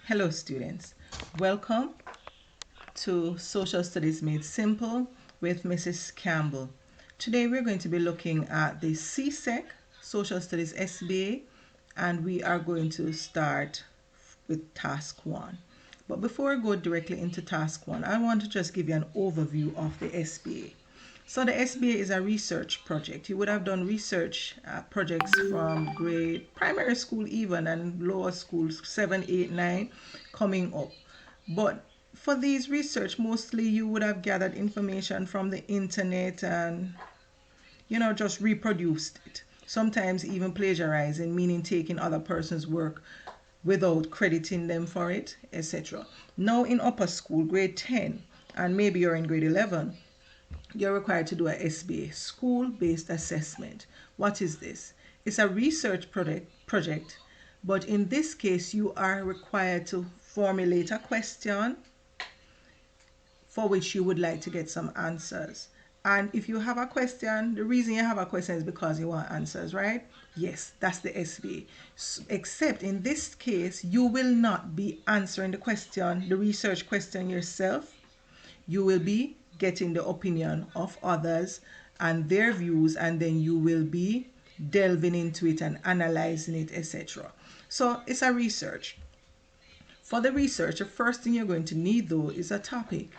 Hello students, welcome to Social Studies Made Simple with Mrs. Campbell. Today we're going to be looking at the CSEC Social Studies SBA, and we are going to start with task 1. But before I go directly into task 1, I want to just give you an overview of the SBA. So the SBA is a research project. You would have done research projects from primary school even, and lower schools 7, 8, 9 coming up. But for these research, mostly you would have gathered information from the internet and just reproduced it. Sometimes even plagiarizing, meaning taking other person's work without crediting them for it, etc. Now in upper school, grade 10, and maybe you're in grade 11, you're required to do a SBA, school-based assessment. What is this? It's a research project, but in this case, you are required to formulate a question for which you would like to get some answers. And if you have a question, the reason you have a question is because you want answers, right? Yes, that's the SBA. Except in this case, you will not be answering the question, the research question yourself. You will be getting the opinion of others and their views, and then you will be delving into it and analyzing it, etc. So it's a research. For the research, the first thing you're going to need though is a topic.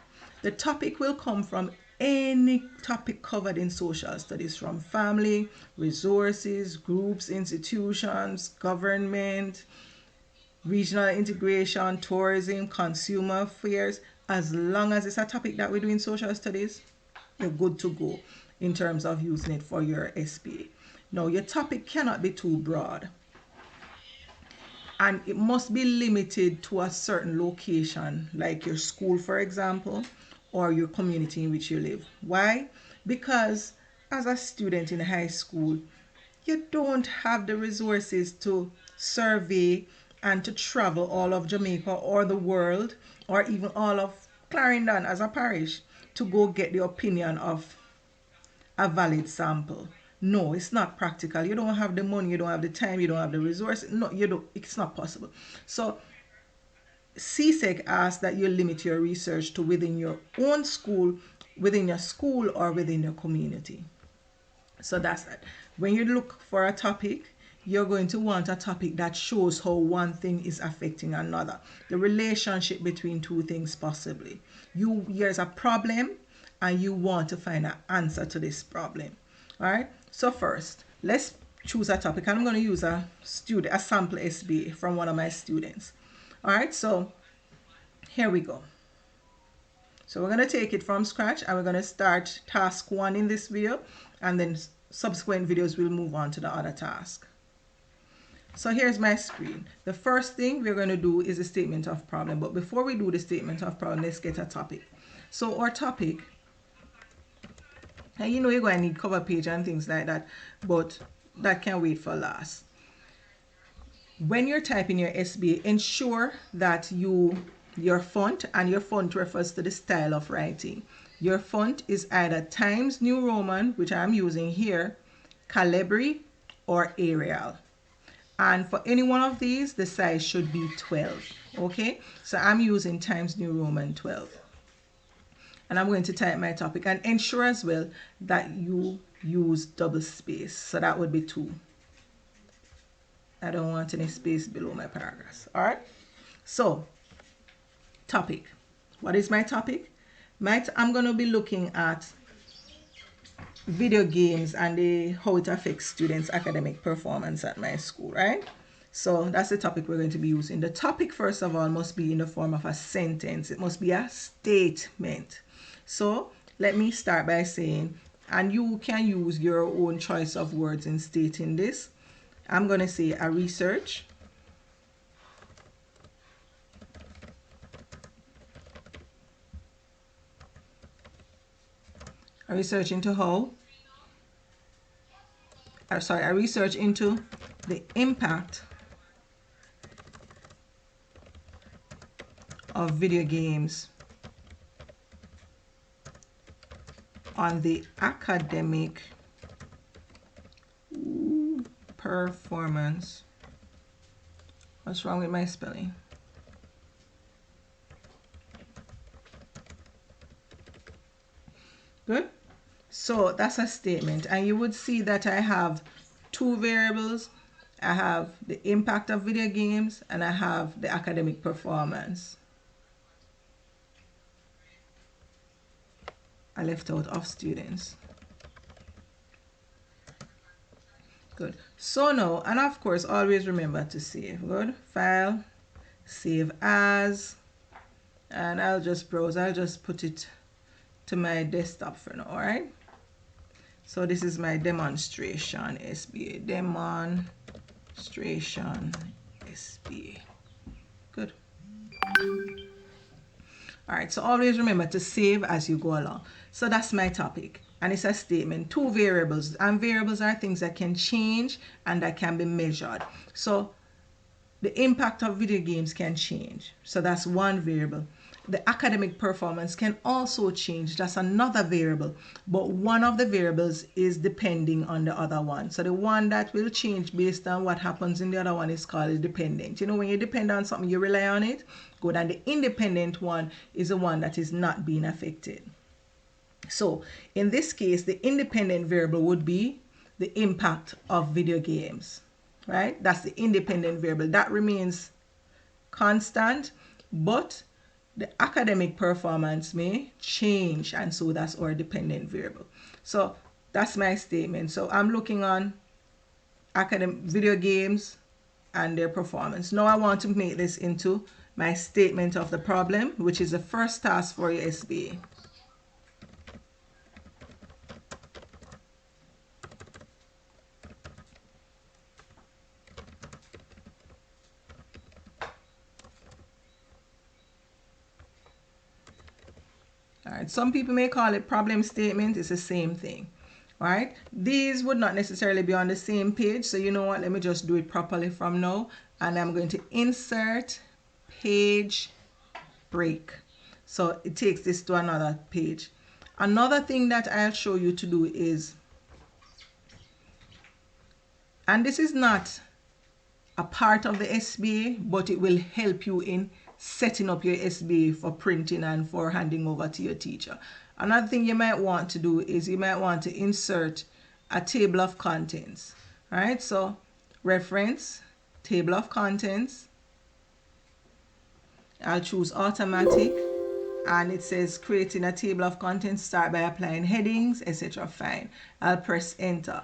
The topic will come from any topic covered in social studies, from family, resources, groups, institutions, government, regional integration, tourism, consumer affairs. As long as it's a topic that we do in social studies, you're good to go in terms of using it for your SBA. Now, your topic cannot be too broad, and it must be limited to a certain location, like your school, for example, or your community in which you live. Why? Because as a student in high school, you don't have the resources to survey and to travel all of Jamaica or the world, or even all of Clarendon as a parish, to go get the opinion of a valid sample. No, it's not practical. You don't have the money, you don't have the time, you don't have the resources. No, you don't. It's not possible. So CSEC asks that you limit your research to within your own school, within your school, or within your community. So that's that. When you look for a topic, you're going to want a topic that shows how one thing is affecting another. The relationship between two things possibly. Here's a problem and you want to find an answer to this problem. All right. So first, let's choose a topic. I'm going to use a sample SBA from one of my students. All right. So here we go. So we're going to take it from scratch and we're going to start task 1 in this video, and then subsequent videos will move on to the other task. So here's my screen. The first thing we're going to do is a statement of problem. But before we do the statement of problem, let's get a topic. So our topic, and you're going to need cover page and things like that, but that can wait for last. When you're typing your SBA, ensure that your font, and your font refers to the style of writing. Your font is either Times New Roman, which I'm using here, Calibri, or Arial. And for any one of these, the size should be 12. Okay, so I'm using Times New Roman 12. And I'm going to type my topic, and ensure as well that you use double space. So that would be 2. I don't want any space below my paragraphs. All right. So topic. What is my topic? I'm going to be looking at video games and how it affects students' academic performance at my school, right? So that's the topic we're going to be using. The topic, first of all, must be in the form of a sentence. It must be a statement. So let me start by saying, and you can use your own choice of words in stating this. I'm going to say a research. A research into a research into the impact of video games on the academic performance. What's wrong with my spelling? Good. So that's a statement, and you would see that I have two variables. I have the impact of video games and I have the academic performance. I left out of students. Good. So now, and of course, always remember to save. Good. File, save as, and I'll just browse. I'll just put it to my desktop for now. All right. So this is my demonstration SBA. Demonstration SBA. Good. All right. So always remember to save as you go along. So that's my topic. And it's a statement, two variables, and variables are things that can change and that can be measured. So the impact of video games can change. So that's one variable. The academic performance can also change. That's another variable. But one of the variables is depending on the other one. So the one that will change based on what happens in the other one is called dependent. You know, when you depend on something, you rely on it. Good. And the independent one is the one that is not being affected. So in this case, the independent variable would be the impact of video games, right? That's the independent variable. That remains constant, but the academic performance may change, and so that's our dependent variable. So that's my statement. So I'm looking on academic video games and their performance. Now I want to make this into my statement of the problem, which is the first task for your SBA. All right, some people may call it problem statement. It's the same thing. All right, these would not necessarily be on the same page. So you know what, let me just do it properly from now. And I'm going to insert page break. So it takes this to another page. Another thing that I'll show you to do is, and this is not a part of the SBA, but it will help you in setting up your SBA for printing and for handing over to your teacher. Another thing you might want to do is you might want to insert a table of contents. All right, so reference, table of contents. I'll choose automatic, and it says creating a table of contents, start by applying headings, etc. Fine. I'll press enter.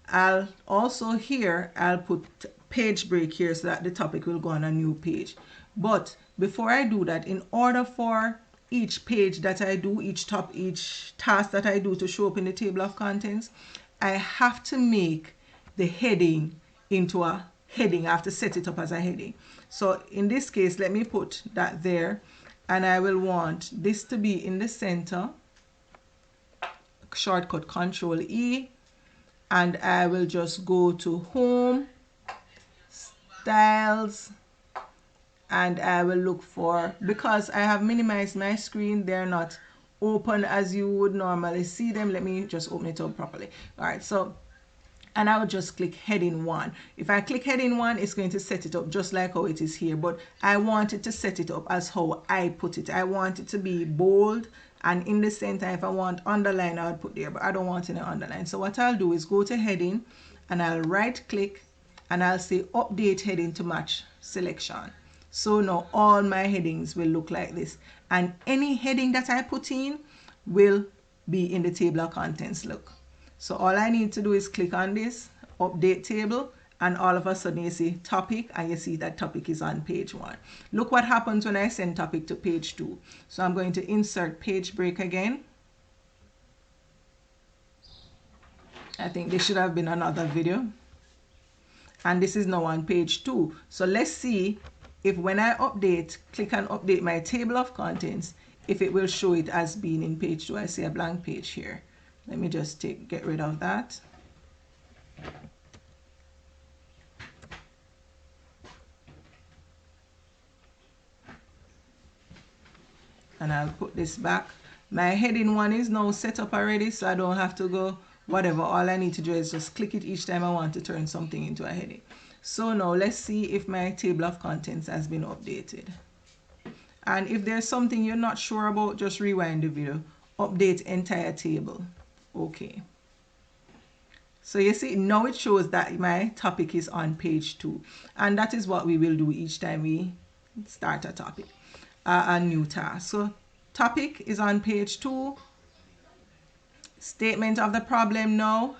I'll also here, I'll put page break here so that the topic will go on a new page. But before I do that, in order for each page that I do, each task that I do to show up in the table of contents, I have to make the heading into a heading. I have to set it up as a heading. So in this case, let me put that there, and I will want this to be in the center. Shortcut Control E, and I will just go to Home, Styles, and I will look for, because I have minimized my screen, they're not open as you would normally see them. Let me just open it up properly. All right, so, and I will just click heading 1. If I click heading 1, it's going to set it up just like how it is here, but I want it to set it up as how I put it. I want it to be bold, and in the center, if I want underline, I would put there, but I don't want any underline. So what I'll do is go to heading, and I'll right click, and I'll say update heading to match selection. So now all my headings will look like this, and any heading that I put in will be in the table of contents. Look, so all I need to do is click on this update table, and all of a sudden you see topic, and you see that topic is on page 1. Look what happens when I send topic to page 2. So I'm going to insert page break again. I think this should have been another video, and this is now on page 2. So let's see if when I update, click and update my table of contents, if it will show it as being in page 2. I see a blank page here. Let me just get rid of that. And I'll put this back. My heading 1 is now set up already, so I don't have to go whatever. All I need to do is just click it each time I want to turn something into a heading. So now let's see if my table of contents has been updated. And if there's something you're not sure about, just rewind the video. update entire table. Okay. So you see, now it shows that my topic is on page 2. And that is what we will do each time we start a topic, a new task. So topic is on page 2. Statement of the problem now.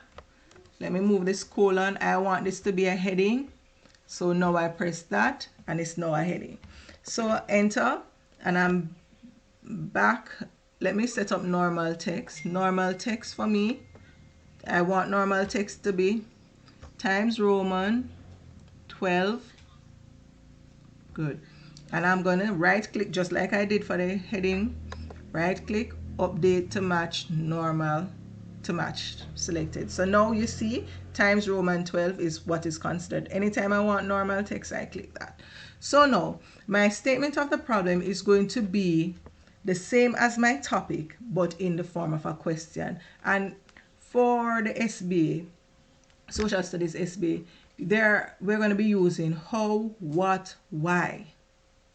Let me move this colon. I want this to be a heading. So now I press that and it's now a heading. So enter and I'm back. Let me set up normal text. Normal text for me. I want normal text to be Times Roman 12. Good. And I'm going to right click just like I did for the heading. Right click, update to match normal to match selected. So now you see Times Roman 12 is what is considered. Anytime I want normal text, I click that. So now my statement of the problem is going to be the same as my topic, but in the form of a question. And for the SBA, Social Studies SBA, we're going to be using how, what, why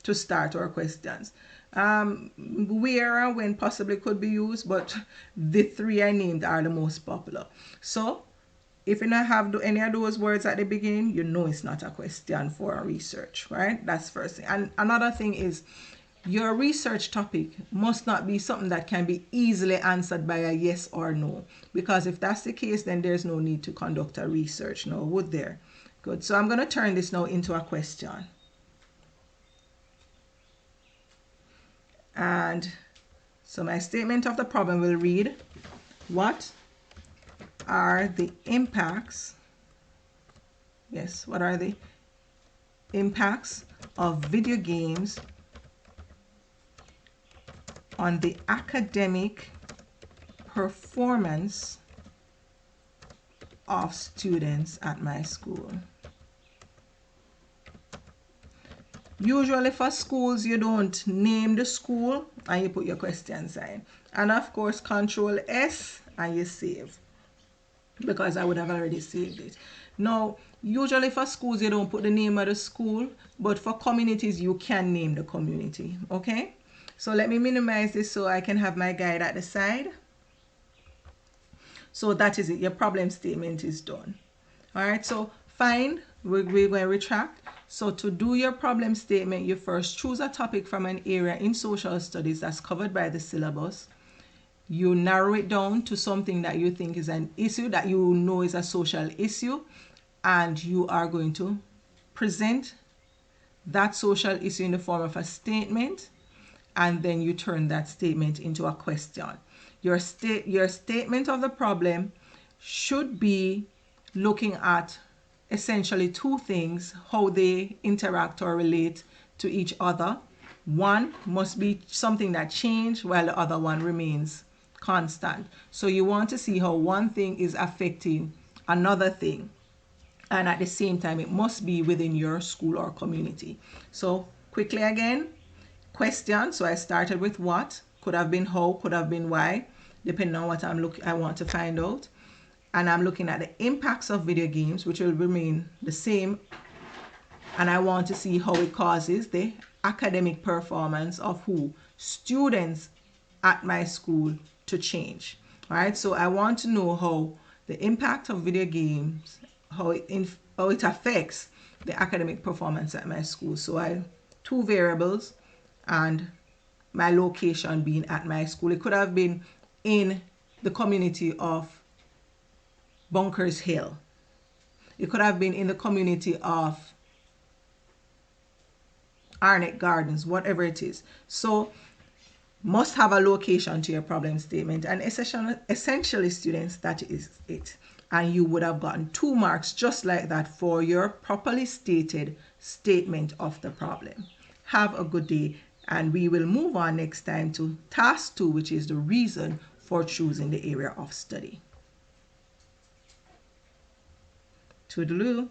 to start our questions. Where and when possibly could be used, but the 3 I named are the most popular. So if you don't have any of those words at the beginning, you know it's not a question for a research, right? That's first thing. And another thing is, your research topic must not be something that can be easily answered by a yes or no, because if that's the case, then there's no need to conduct a research now, would there? Good. So I'm going to turn this now into a question. And so my statement of the problem will read, what are the impacts? Yes, what are the impacts of video games on the academic performance of students at my school? Usually for schools, you don't name the school and you put your question sign. And of course, Control S and you save, because I would have already saved it. Now, usually for schools, you don't put the name of the school, but for communities, you can name the community, okay? So let me minimize this so I can have my guide at the side. So that is it. Your problem statement is done. All right, so fine. We're going to retract. So to do your problem statement, you first choose a topic from an area in social studies that's covered by the syllabus. You narrow it down to something that you think is an issue, that you know is a social issue, and you are going to present that social issue in the form of a statement, and then you turn that statement into a question. Your statement of the problem should be looking at essentially 2 things, how they interact or relate to each other. One must be something that changed while the other one remains constant. So you want to see how one thing is affecting another thing, and at the same time it must be within your school or community. So quickly again, question. So I started with what, could have been how, could have been why, depending on what I want to find out. And I'm looking at the impacts of video games, which will remain the same, and I want to see how it causes the academic performance of who? Students at my school to change. All right, so I want to know how the impact of video games, how it affects the academic performance at my school. So I 2 variables, and my location being at my school. It could have been in the community of Bunkers Hill. It could have been in the community of Arnett Gardens, whatever it is. So must have a location to your problem statement, and essentially students, that is it. And you would have gotten 2 marks just like that for your properly stated statement of the problem. Have a good day, and we will move on next time to task 2, which is the reason for choosing the area of study. Toodaloo.